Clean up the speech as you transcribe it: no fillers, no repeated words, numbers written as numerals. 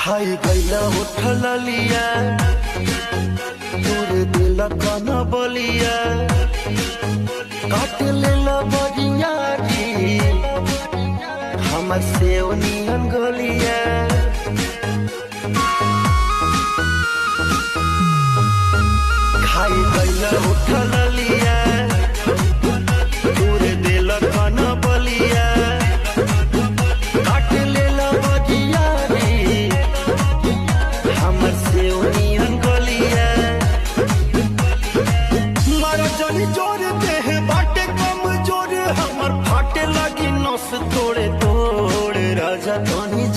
खाई गईला उठल लिया तोरे दिल कन बलिया काट लेला बरिया हमर से नियन गलिया खाई गईला उठल लिया तोरे दिल कन बलिया काट लेला बरिया हमर से नियन गलिया मारा जनी जोर देह बाटे कम जोर हमर फाटे लगी नस तोड़े तोड़ राजा तनी